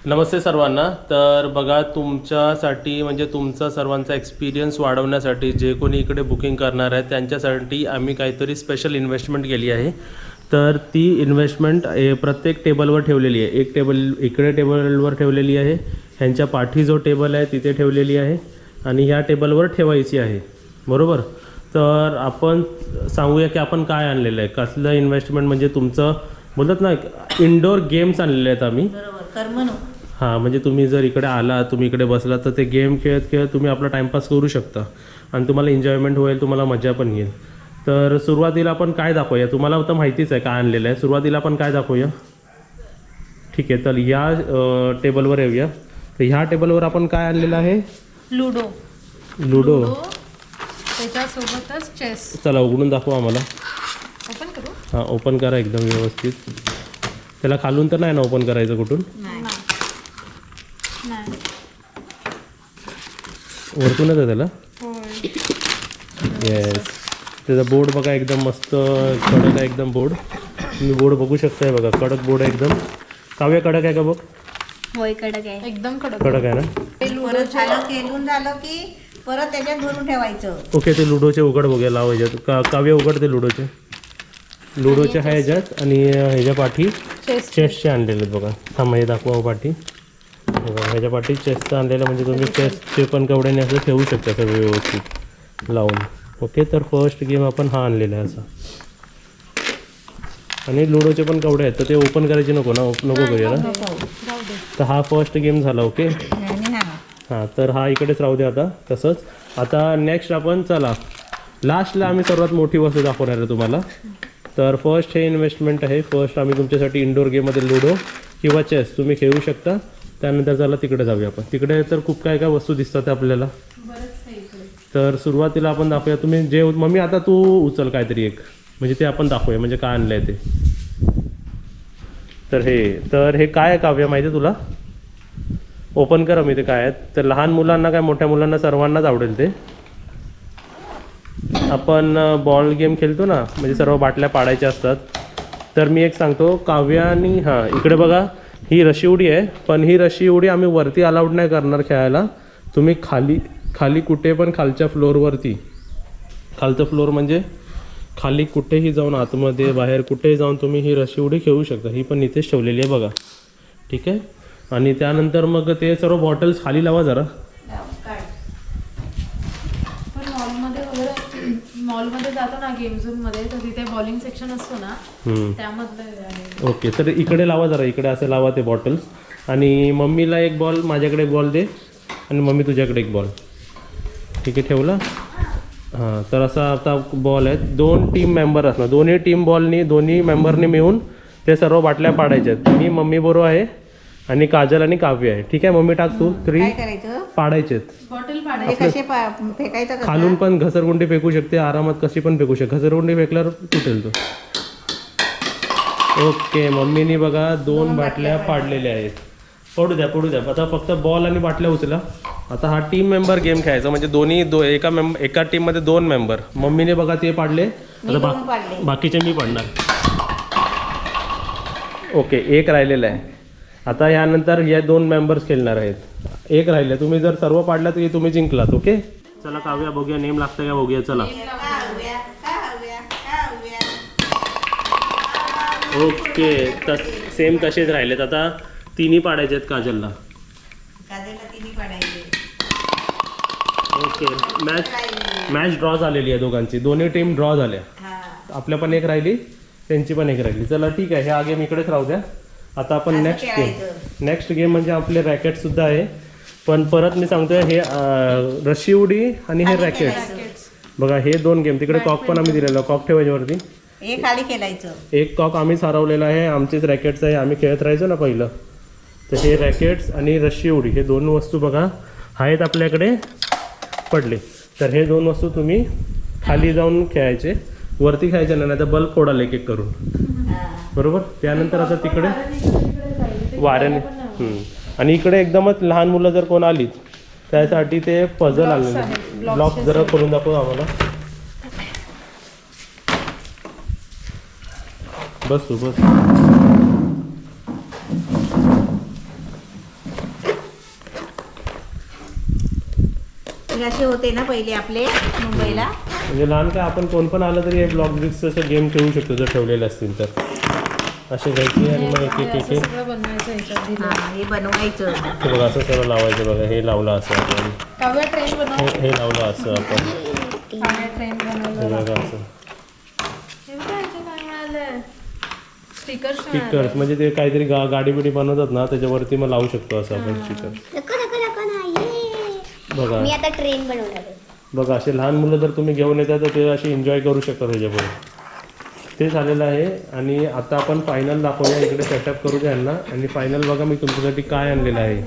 नमस्ते सर्वांना. तर बघा, तुमच्यासाठी म्हणजे तुमचा सर्वांचा एक्सपिरियन्स वाढवण्यासाठी जे कोणी इकडे बुकिंग करणार आहे त्यांच्यासाठी आम्ही काहीतरी स्पेशल इन्व्हेस्टमेंट केली आहे. तर ती इन्व्हेस्टमेंट प्रत्येक टेबलवर ठेवलेली आहे. एक टेबल इकडे टेबलवर ठेवलेली आहे, ह्यांच्या पाठी जो टेबल आहे तिथे ठेवलेली आहे आणि ह्या टेबलवर ठेवायची आहे, बरोबर. तर आपण सांगूया की आपण काय आणलेलं आहे, कसलं इन्व्हेस्टमेंट म्हणजे तुमचं बोलतात ना इंडोर गेम्स आणलेले आहेत आम्ही. हां, म्हणजे तुम्ही जर इकडे आला, तुम्ही इकडे बसला तर ते गेम खेळत खेळत तुम्ही आपला टाईमपास करू शकता आणि तुम्हाला एन्जॉयमेंट होईल, तुम्हाला मजा पण येईल. तर सुरुवातीला आपण काय दाखवूया, तुम्हाला तर माहितीच आहे काय आणलेलं आहे. सुरुवातीला आपण काय दाखवूया, ठीक आहे. तर या टेबलवर येऊया. तर ह्या टेबलवर आपण काय आणलेलं आहे, लुडो त्याच्यासोबतच चेस. चला उघडून दाखवा आम्हाला. ओपन करू? हां, ओपन करा एकदम व्यवस्थित. त्याला खालून तर नाही ना ओपन करायचं कुठून, वरतूनच आहे त्याला. येस, त्याचा बोर्ड बघा एकदम मस्त कडक आहे एकदम बोर्ड. तुम्ही बोर्ड बघू शकताय बघा, कडक बोर्ड आहे एकदम. काव्य कडक आहे का बघ? होय, कडक आहे, एकदम कडक आहे ना. परत झालं केलून झालं की परत त्याच्यात भरून ठेवायचं. ओके, ते लुडोचे उघड बघूया लाव ह्याच्यात. काव्य उघडते लुडोचे आहे ह्याच्यात. आणि ह्याच्या पाठी चेसचे आणलेले आहेत बघा. थांबा हे दाखवा पाठी बघा, ह्याच्या पाठी चेसचं आणलेलं म्हणजे तुम्ही चेसचे पण कवड्याने असं ठेवू शकता सगळं व्यवस्थित लावून. ओके, तर फर्स्ट गेम आपण हा आणलेला आहे असा. आणि लुडोचे पण कवडे आहेत तर ते ओपन करायचे नको करूया ना. तर हा फर्स्ट गेम झाला. ओके, हां, तर हा इकडेच राहू दे आता तसंच. आता नेक्स्ट आपण चला लास्टला आम्ही सर्वात मोठी वस्तू दाखवणार आहे तुम्हाला. तर फर्स्ट हे इन्व्हेस्टमेंट आहे. फर्स्ट आम्ही तुमच्यासाठी इंडोर गेममध्ये लुडो किंवा चेस तुम्ही खेळू शकता. त्यानंतर चला तिकडे जाऊया आपण. तिकडे तर खूप काय काय वस्तू दिसतात आपल्याला. तर सुरुवातीला आपण दाखवूया, तुम्ही जे मम्मी आता तू उचल काहीतरी एक, म्हणजे ते आपण दाखवूया म्हणजे काय आणलं आहे ते. तर हे काय आहे काव्य माहिती आहे तुला? ओपन करा मी ते काय आहेत. तर लहान मुलांना काय मोठ्या मुलांना सर्वांनाच आवडेल ते. आपण बॉल गेम खेळतो ना, म्हणजे सर्व बाटल्या पाडायच्या असतात. तर मी एक सांगतो, काव्यानी हां इकडे बघा, ही रशी उडी आहे. पण ही रशी उडी आम्ही वरती अलाउड नाही करणार खेळायला. तुम्ही खाली कुठे पण खालच्या फ्लोअरवरती, खालचं फ्लोअर म्हणजे खाली कुठेही जाऊन आतमध्ये बाहेर कुठेही जाऊन तुम्ही ही रशी उडी खेळू शकता. ही पण इथेच ठेवलेली आहे बघा, ठीक आहे. आणि त्यानंतर मग ते सर्व बॉटल्स खाली लावा जरा. मॉलमध्ये जातो ना गेम झोनमध्ये, तर तिथे बॉलिंग सेक्शन असतो ना, त्यामधलं. ओके, तर इकडे लावा जरा, इकडे असं लावा ते बॉटल्स. आणि मम्मीला एक बॉल, माझ्याकडे एक बॉल दे, आणि मम्मी तुझ्याकडे एक बॉल. ठीक आहे, ठेवला. हां, तर असा आता बॉल आहेत. 2 टीम मेंबर असणार. दोन्ही मेंबरनी मिळून ते सर्व बाटल्या पाडायच्या आहेत. मी मम्मी बरोबर आहे आणि काजल आणि काव्य आहे. ठीक आहे, मम्मी टाक तू. 3 पाडायचे आहेत. बॉटल कसे फेकायचं? खालून पण घसरगुंडी फेकू शकते आरामात, कशी पण फेकू शकते. घसरगुंडी फेकल्यावर तुटेल तो. ओके, मम्मीनी बघा 2 बाटल्या पाडलेल्या आहेत. पडू द्या. आता फक्त बॉल आणि बाटल्या उचला. आता हा टीम मेंबर गेम खेळायचा, म्हणजे एका टीममध्ये 2 मेंबर. मम्मीने बघा ते पाडले, आता बाकीचे मी पाडणार. ओके, एक राहिलेला आहे. आता यानंतर या 2 मेंबर्स खेळणार आहेत. एक राहिले. तुम्ही जर सर्व पाडला तर तुम्ही जिंकलात. ओके, चला काव्या बघूया नेम लागतं का बघूया. चला, ओके, सेम तसेच राहिलेत. आता 3 पाडायचे आहेत काजलला. ओके, मॅच ड्रॉ झालेली आहे दोघांची. दोन्ही टीम ड्रॉ झाल्या. आपल्या पण एक राहिली, त्यांची पण एक राहिली. चला ठीक आहे, हा गेम इकडेच राहू द्या. आता आपण नेक्स्ट गेम म्हणजे आपले रॅकेटसुद्धा आहे. पण परत मी सांगतोय, हे रशी उडी आणि हे रॅकेट्स बघा, हे 2 गेम. तिकडे कॉक पण आम्ही दिलेला, कॉक ठेवायच्यावरती. एक खाली खेळायचं. एक कॉक आम्हीच हरवलेला आहे, आमचेच रॅकेट्स आहे. आम्ही खेळत राहायचो ना पहिलं. तर हे रॅकेट्स आणि रशी उडी हे 2 वस्तू बघा आहेत आपल्याकडे पडले. तर हे 2 वस्तू तुम्ही खाली जाऊन खेळायचे, वरती खेळायचे नाही, तर बल्ब फोडाल एक करून, बरोबर. त्यानंतर आता तिकडे वाऱ्याने आणि इकडे एकदमच लहान मुलं जर कोण आलीत त्यासाठी ते पझल आलेले. ब्लॉक जरा करून दाखव आम्हाला. बस. असे होते ना पहिले आपले मुंबईला. म्हणजे लहान काय आपण कोण पण आलं तरी हे ब्लॉक ब्रिक्स असं गेम खेळू शकतो जर ठेवलेले असतील तर. असे घ्यायचे आणि मग एक एक असं सगळं बनवायचं ह्याच्यात दिलं. हा, हे बनवायचं. हे बघा असं सर्व लावायचं बघा. हे लावलं असं आपण, काव्या ट्रेन बनव. हे लावलं असं आपण, काव्या ट्रेन हे बनवलं. बघा असं हे बघा ह्याच्यात काय मिळालंय, स्टिकर्स स्टिकर्स. म्हणजे ते काहीतरी गाडी बिडी बनवतात ना त्याच्यावरती मग लावू शकतो असं आपण स्टिकर. बघा मी आता ट्रेन बनवणार आहे. बघा असे लहान मुलं जर तुम्ही घेऊन येतात तर ते असे एन्जॉय करू शकतात त्याच्यापुढे. ते झालेलं आहे. आणि आता आपण फायनल दाखवूया. इकडे सेटअप करू द्या यांना. आणि फायनल बघा मी तुमच्यासाठी काय आणलेलं आहे.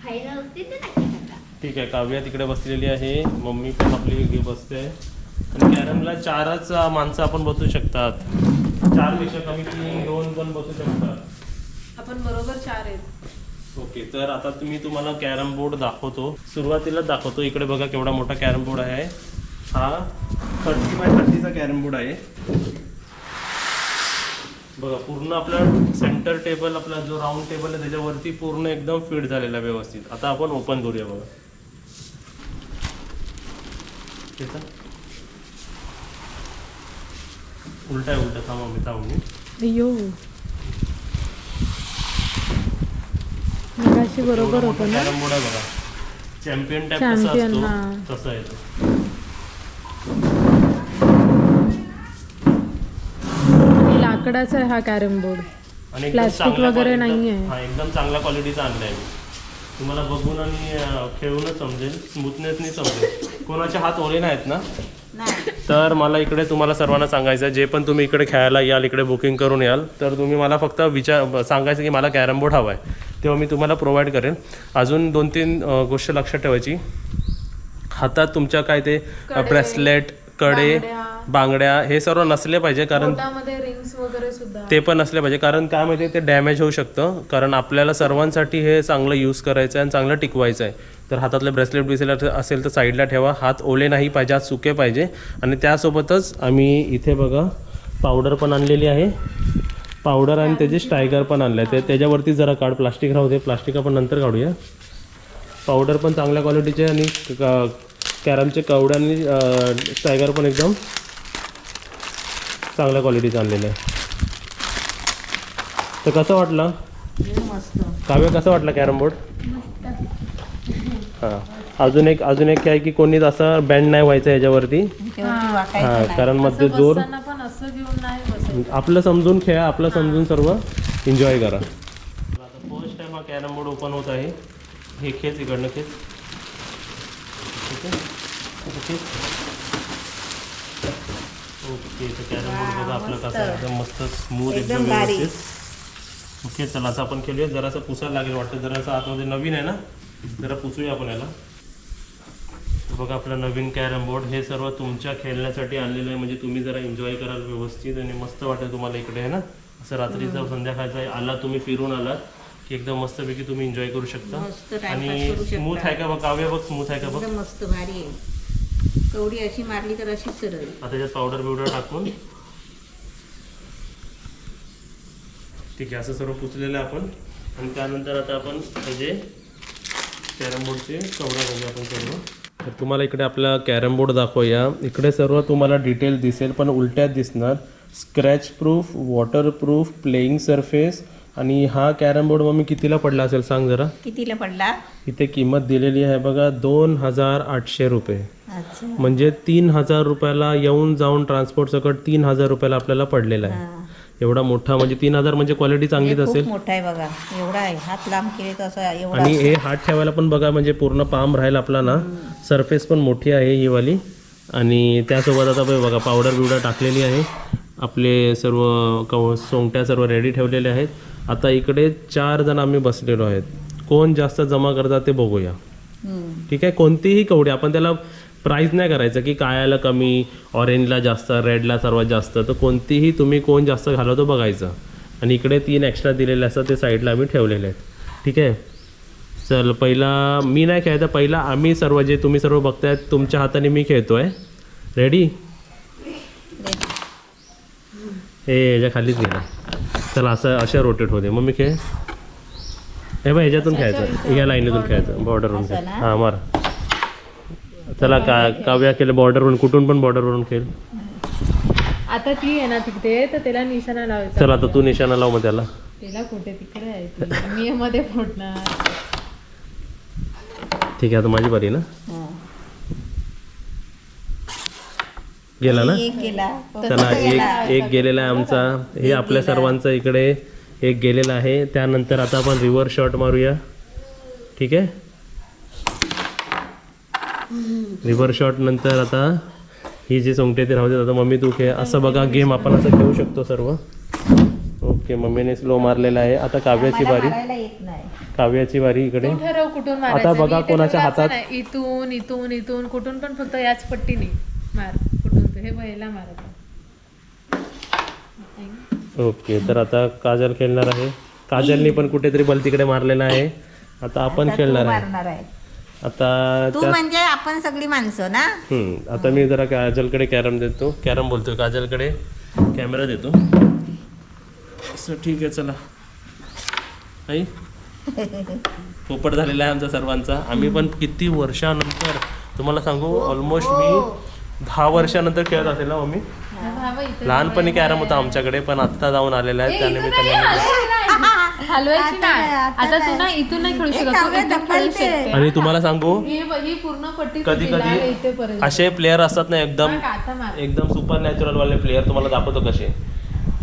फायनल असते ते नक्की सांगा. ठीक आहे. काव्या तिकडे बसलेली आहे, मम्मी पण आपली बसते आहे. आणि कॅरमला 4च माणसं आपण बसू शकतात. 4पेक्षा कमी की 2 पण बसू शकतात. आपण बरोबर 4 आहेत. ओके. तर आता तुम्हाला कॅरम बोर्ड दाखवतो. सुरुवातीला दाखवतो. इकडे बघा केवढा मोठा कॅरम बोर्ड आहे. हा 30x30चा कॅरम बोर्ड आहे. बघा पूर्ण आपला सेंटर टेबल, आपला जो राऊंड टेबल आहे त्याच्यावरती पूर्ण एकदम फिट झालेला आहे व्यवस्थित. आता आपण ओपन करूया बघा. उलटा थांबा. अयो मगाशी बरोबर होतं ना. कॅरम बोर्ड आहे बघा. चॅम्पियन टाईप कसा चॅम्पियन, असतो हां. तसा आहे तो. लाकडाचा आहे हा कॅरम बोर्ड. आणि एकदम प्लास्टिक चांगल्या वगैरे quality- नाहीये. हा एकदम चांगल्या क्वालिटीचा आणलाय मी. तुम्हाला बघून आणि खेळूनच समजेल, स्मूथनेसनी समजेल. कोणाचे हात ओले नाहीत ना. नाही. तर मला इकडे तुम्हाला सर्वांना सांगायचं आहे, जे पण तुम्ही इकडे खेळायला याल, इकडे बुकिंग करून याल, तर तुम्ही मला फक्त सांगायचं की मला कॅरम बोर्ड हवा आहे, तेव्हा मी तुम्हाला प्रोव्हाइड करेन. अजून 2-3 गोष्ट लक्षात ठेवायची. हातात तुमच्या काय ते ब्रेसलेट, कडे, बांगड्या हे सर्व नसले पाहिजे. कारण बोटामध्ये रिंग्स वगैरे सुद्धा ते पण नसले पाहिजे. कारण काय माहिती ते डॅमेज होऊ शकतं. कारण आपल्याला सर्वांसाठी हे चांगलं यूज करायचं आहे आणि चांगलं टिकवायचं आहे. तर हातातले ब्रेसलेट असेल तर साईडला ठेवा. हात ओले नाही पाहिजे, हात सुके पाहिजे. आणि त्यासोबतच आम्ही इथे बघा पावडर पण आणलेली आहे. पावडर आणि त्याचे स्टायगर पण आणलं आहे. त्याच्यावरती जरा काढ. प्लास्टिक राहू दे, प्लास्टिक आपण नंतर काढूया. पावडर पण चांगल्या क्वालिटीचे आणि कॅरमचे कवडे आणि स्टायगर पण एकदम चांगल्या क्वालिटीचं आणलेलं आहे. तर कसं वाटलं मस्त. काव्य, कसं वाटलं कॅरम बोर्ड? हां. अजून एक काय आहे की कोणी असं बँड नाही व्हायचं याच्यावरती. हां, कारण मध्ये जोर बसताना पण असं घेऊन नाही बसायचं. आपलं समजून खेळा, आपलं समजून सर्व एन्जॉय करा. आता फर्स्ट टाइम हा कॅरम बोर्ड ओपन होत आहे. हे खेच इकडनं खेच. ठीक आहे. ओके. तर कॅरम बोर्ड बघा आपलं कसं एकदम मस्त स्मूथ एकदम व्यवस्थित. ओके. चला आता आपण खेळूया. जरासं पुसायला लागेल वाटतं. जरासं आतमध्ये नवीन आहे ना, जरा पुसूया आपण याला. बघा आपला नवीन कॅरम बोर्ड. हे सर्व तुमच्या खेळण्यासाठी आणलेलं आहे. म्हणजे तुम्ही जरा एन्जॉय कराल व्यवस्थित आणि मस्त वाटेल तुम्हाला इकडे आहे ना. असं रात्रीचं संध्याकाळचा आला तुम्ही फिरून आलात की एकदम मस्तपैकी तुम्ही एन्जॉय करू शकता. मस्त time आणि pass करू शकता. स्मूथ आहे का बघ काव्य, बघ स्मूथ आहे का बघ. एकदम मस्त भारी आहे. कवडी अशी मारली तर अशीच सरळ. आता त्याच्यात पावडर बिवडर टाकून ठीक आहे. असं सर्व पुसलेलं आहे आपण. आणि त्यानंतर आता आपण म्हणजे कॅरम बोर्डचे कवडा बघूया आपण सर्व. तर तुम्हाला इकडे आपला कॅरम बोर्ड दाखवूया. इकडे सर्व तुम्हाला डिटेल दिसेल पण उलट्यात दिसणार. Scratch proof, water proof, playing surface. आणि हा कॅरम बोर्ड मग मी कितीला पडला असेल सांग जरा. कितीला पडला? इथे किंमत दिलेली आहे बघा 2800 रुपये. अच्छा. म्हणजे 3000 रुपयाला येऊन जाऊन ट्रान्सपोर्ट सकट 3000 रुपयाला आपल्याला पडलेला आहे. एवढा मोठा म्हणजे 3000 म्हणजे क्वालिटी चांगलीच खूप असेल. मोठा आहे बघा. एवढा आहे. हात लांब केले तर असं एवढा. आणि हे हात ठेवायला पण बघा म्हणजे पूर्ण पाम राहील आपला ना. सरफेस पण मोठी आहे ही वाली. आणि त्यासोबत आता बघा पावडर बिवडर टाकलेली आहे. आपले सर्व सोंगट्या सर्व रेडी ठेवलेले आहेत. आता इकडे 4 जण आम्ही बसलेलो आहेत. कोण जास्त जमा करतात ते बघूया. ठीक आहे. कोणतीही कवडी आपण त्याला प्राईज नाही करायचं की काळ्याला कमी, ऑरेंजला जास्त, रेडला सर्वात जास्त. तर कोणतीही तुम्ही कोण जास्त घालवतो बघायचं. आणि इकडे 3 एक्स्ट्रा दिलेले असतात ते साईडला आम्ही ठेवलेले आहेत. ठीक आहे. चल पहिला मी नाही खेळायचं. पहिला आम्ही सर्व जे तुम्ही सर्व बघतायत तुमच्या हाताने मी खेळतोय. रेडी? हे याच्या खालीच गेला. चला असं अशा रोटेट होते. मग मी खेळ. हे बघ ह्याच्यातून खेळायचं, या लाईनीतून खेळायचं, बॉर्डरवरून खेळ. हां मार. चला काव्या केलं बॉर्डरवरून, कुठून पण बॉर्डरवरून खेळ. आता ती आहे ना तिकडे, तर त्याला निशाणा लावायचा. चला आता तू निशाणा लाव मग त्याला. त्याला कुठे तिकडे आहे ती. मी मध्ये फोडणार. ठीक आहे आता माझी बारी ना. गेला ना. एक गेला. चला एक गेलेला आहे आमचा. हे आपल्या सर्वांचं इकडे एक गेलेला आहे. त्यानंतर आता आपण रिव्हर्स शॉट मारूया. ठीक आहे. रिव्हर्स शॉट नंतर आता ही जी सोंगटे ते राहू देत. आता मम्मी तू खेळ. असं बघा गेम आपण असं खेळू शकतो सर्व. ओके मम्मीने स्लो मारलेला आहे. आता काव्याची बारी. मारायला येत नाही. काव्याची बारी इकडे. तू ठरव कुठून मारायचं. आता बघा मी इथे कोणाच्या ठरवायचं हातात. नाही. इथून इथून इथून कुठून पण, फक्त याच पट्टीने मार. कुठून हे पहिला मारायचं. ओके तर आता काजल खेळणार आहे. काजलने पण कुठेतरी बल तिकडे मारलेला आहे. आता आपण खेळणार आहे. मारणार आहे आता तू म्हणजे आपण सगळी माणसं ना. आता मी जरा काजलकडे कॅरम देतो. कॅरम बोलतोय, काजलकडे कॅमेरा देतो. असं ठीक आहे चला. आई पोपट झालेला आहे आमचा सर्वांचा. आम्ही पण किती वर्षानंतर तुम्हाला सांगू, ऑलमोस्ट मी 10 वर्षानंतर खेळत असेल ना मम्मी. लहानपणी कॅरम होता आमच्याकडे, पण आत्ता जाऊन आलेला आहे त्यानिमित्ताने. हलवायची नाही. आता तू ना इथून नाही खेळू शकत, तू इथून खेळू शकते. आणि तुम्हाला सांगू ही पूर्ण पट्टी कधी कधी असे प्लेयर असतात ना एकदम आता मार. एकदम सुपर नॅचरल वाले प्लेयर, तुम्हाला दाखवतो कसे.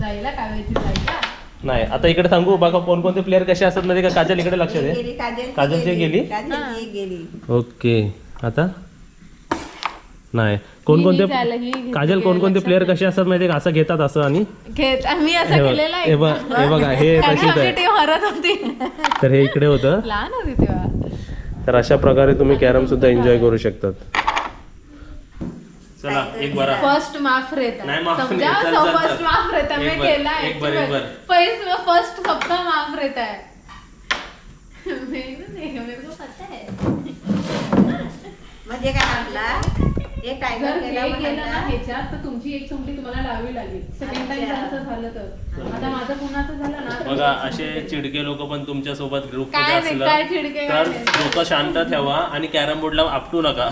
जायला काव्याची जायला. नाही आता इकडे सांगू बघा कोणकोणते प्लेयर कसे असतात म्हणजे का. काजल इकडे लक्ष दे. गेली काजलची गेली. काजलची एक गेली. ओके आता नाही कोणकोणते काजल कोणकोणते प्लेयर कसे असतात माहिती का. असं घेतात असं आणि घेत आम्ही असं केलेलं आहे. हे बघा हे तशीच आहे. टीम हरत होती. तर हे इकडे होतं. लहान होती तेव्हा. तर अशा प्रकारे तुम्ही कॅरम सुद्धा एन्जॉय करू शकतात. चला एक बारा. फर्स्ट माफ रहता. नाही, माफ नाही. समझा? चल, चल, फर्स्ट चल. माफ रहता. एक मैं बार, केला है. एक बार, एक बार. फर्स्ट सबका माफ रहता है. मेरे को पता है. म्हणजे काय आपला एक जर टायगर हे गेलं ना ह्याच्यात, तर तुमची एक सोंगटी तुम्हाला लावावी लागेल. सेकंड टाइम जर असं झालं तर. आता माझं पुन्हा असं झालं ना तर बघा असे चिडके लोक पण तुमच्या सोबत ग्रुप मध्ये काय नाही, असलं काय चिडके काय तर नाही. डोकं शांत ठेवा आणि कॅरम बोर्डला आपटू नका.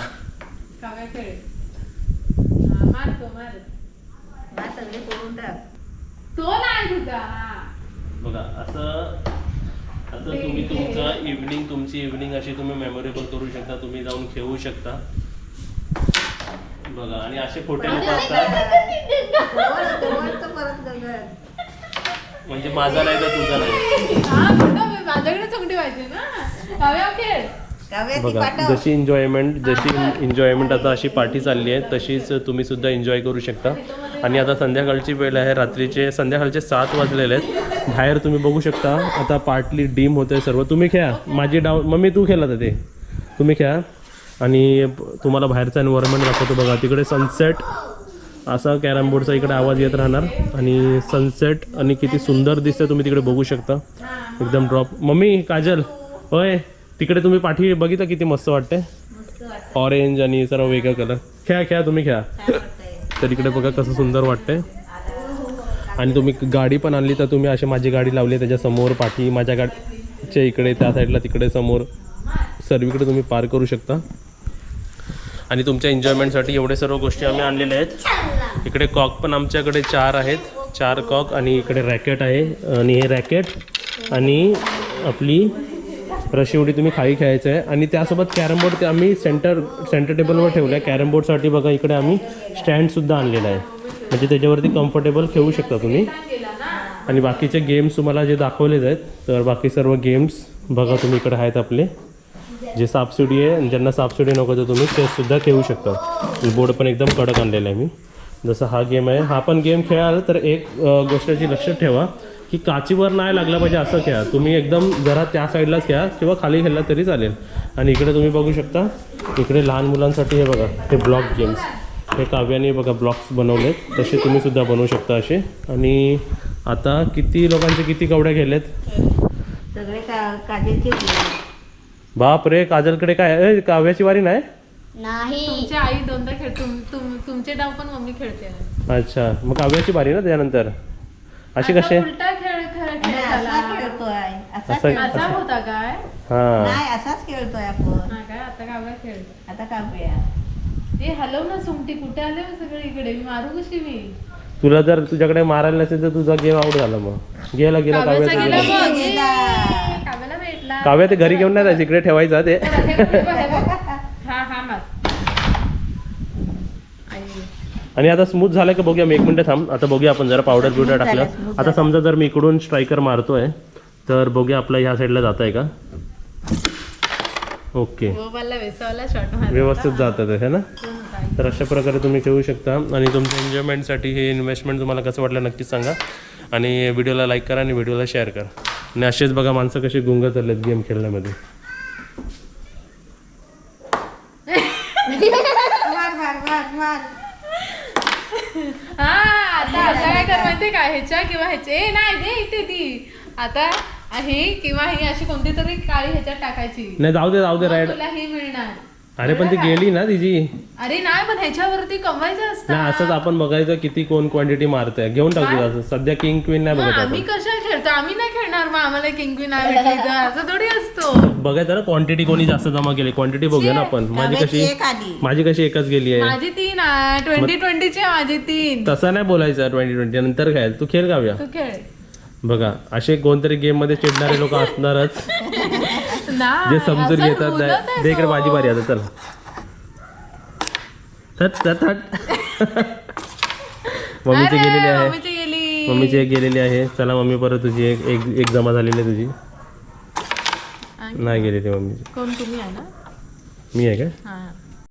काव्या खेळ. हा, मार तो मार. सगळे करून टाक. तो नाही तुझा. बघा असं तुम्ही तुमचं तुमची इव्हनिंग अशी तुम्ही मेमोरेबल करू शकता. तुम्ही जाऊन खेळू शकता. बघा आणि असे खोटे लोक असतात म्हणजे माझा नाही तर तुझा नाही. हा कुठं माझ्याकडे चोंगटी पाहिजे ना. काव्या खेळ. बघा जशी एन्जॉयमेंट आता अशी पार्टी चालली आहे तशीच तुम्ही सुद्धा एन्जॉय करू शकता. आणि आता संध्याकाळची वेळ आहे. संध्याकाळचे 7 वाजलेले आहेत. बाहेर तुम्ही बघू शकता आता पार्टली डीम होते सर्व. तुम्ही खेळा. माझी मम्मी तू खेळला तर ते तुम्ही खेळा. आणि तुम्हाला बाहेरचा एन्व्हायरमेंट दाखवतो. बघा तिकडे सनसेट असा कॅरम बोर्डचा इकडे आवाज येत राहणार. आणि सनसेट आणि किती सुंदर दिसते तुम्ही तिकडे बघू शकता. एकदम ड्रॉप. मम्मी काजल होय तिकडे तुम्ही पाठी बघितलं किती मस्त वाटते. ऑरेंज आणि सर्व वेगळं कलर. खेळा तुम्ही खेळा. तर इकडे बघा कसं सुंदर वाटतंय. आणि तुम्ही गाडी पण आणली तर तुम्ही अशी माझी गाडी लावली त्याच्यासमोर पाठी माझ्या गाडीच्या इकडे त्या साईडला तिकडे समोर सर्वीकडे तुम्ही पार्क करू शकता. आणि तुमच्या एन्जॉयमेंटसाठी एवढे सर्व गोष्टी आम्ही आणलेल्या आहेत. इकडे कॉक पण आमच्याकडे 4 आहेत. 4 कॉक आणि इकडे रॅकेट आहे. आणि हे रॅकेट आणि आपली रशिवडी तुम्ही खाली खेळायचं आहे. आणि त्यासोबत कॅरम बोर्ड ते आम्ही सेंटर टेबलवर ठेवलं आहे. कॅरम बोर्डसाठी बघा इकडे आम्ही स्टँडसुद्धा आणलेला आहे. म्हणजे त्याच्यावरती कम्फर्टेबल खेळू शकता तुम्ही. आणि बाकीचे गेम्स तुम्हाला जे दाखवलेच आहेत तर बाकी सर्व गेम्स बघा तुम्ही इकडे आहेत आपले. जे सापशिडी आहे आणि ज्यांना सापशिडी नको तर तुम्ही तेसुद्धा खेळू शकता. बोर्ड पण एकदम कडक आणलेला आहे मी. जसं हा गेम आहे हा पण गेम खेळाल तर एक गोष्टीची लक्षात ठेवा की काचीवर नाही लागला पाहिजे असं खेळा. तुम्ही एकदम जरा त्या साईडलाच खेळा किंवा खाली खेळला तरी चालेल. आणि इकडे तुम्ही बघू शकता इकडे लहान मुलांसाठी हे बघा हे ब्लॉक गेम्स. हे काव्याने बघा ब्लॉक्स बनवलेत. तसे तुम्ही सुद्धा बनवू शकता असे. आणि आता किती लोकांचे किती कवड्या गेलेत. सगळे काजलचे. बाप रे काजलकडे काय काव्याची वारी नाही. तुमची आई दोनदा खेळ. तुमचे डाव पण मम्मी खेळते. अच्छा मग काव्याची बारी ना त्यानंतर. अशी असा कशी उलटा खेळ खेळ आणि खेळ असा झाला. खेळतोय असा असं- खेळतोय. असा होता काय हा नाही असाच खेळतोय आपण. हा काय आता काव्या खेळ आता कापूया. ए हलव ना सुमटी कुठे आले हो सगळे इकडे मी मारू कशी मी तुला जर तुझ्याकडे मारायला नसेल तर तुझा गेम आउट झाला मग गेला गेला काव्याचा काव्याचा गेला गेला. बघ. गेला. ए, काव्याला भेटला काव्या ते घरी घेऊन नाही जायचं इकडे ठेवायचा ते तर हे बघ, हे बघ, हे बघ. हा हा मार आई. आणि आता स्मूथ झालं का बघूया मी 1 मिनिट थांब आता बघूया आपण जरा पावडर बिवडर Smooth झालं, टाकलं smooth आता झालं. समजा जर मी इकडून स्ट्रायकर मारतोय तर बघूया आपला ह्या साईडला जात आहे का ओके गोपालला वेसावाला शॉट मार व्यवस्थित जातं ते है ना तर अशा प्रकारे तुम्ही खेळू शकता आणि तुमच्या एन्जॉयमेंटसाठी हे इन्व्हेस्टमेंट तुम्हाला कसं वाटलं नक्कीच सांगा आणि व्हिडिओला लाईक करा आणि व्हिडिओला शेअर करा आणि असेच बघा माणसं कशी गुंग चाललेत गेम खेळण्यामध्ये मार मार मार मार. हा आता काय कर माहितीये का ह्याच्या किंवा ह्याचे ए नाही दे इथे ती आता ही किंवा ही अशी कोणती तरी काळी ह्याच्यात टाकायची नाही जाऊ दे मग राईड तुला ही मिळणार अरे पण ती गेली ना तिची अरे नाही पण ह्याच्यावरती कमवायचं असतं नाही असंच आपण बघायचं किती कोण क्वांटिटी मारतंय घेऊन टाकू असं सध्या किंग क्वीन नाही मग बघत आम्ही आपण कशा खेळतो आम्ही नाही खेळणार मग आम्हाला किंग नाही भेटली तर असं थोडी असतो बघायचं ना क्वांटिटी कोणी जास्त जमा केली क्वांटिटी बघूया ना आपण काव्याची एक आली. माझी कशी एकच गेली आहे माझी 3 आहे 2020 माझी 3 तसं नाही बोलायचं 2020 नंतर काय तू खेळ गाव्या तू खेळ बघा असे कोणतरी गेम मध्ये चिडणारे लोक असणारच नाही, जे समजून असं घेतात बोलत नाही आहे दे इकडे तो. माझी बारी आता चल थट मम्मीची अरे, गेलेली आहे मम्मीची गेली मम्मीची एक गेलेली आहे चला मम्मी परत तुझी एक जमा झालेली आहे तुझी आणि नाही गेलेली मम्मीची कोण तुम्ही आहे ना मी आहे काय हा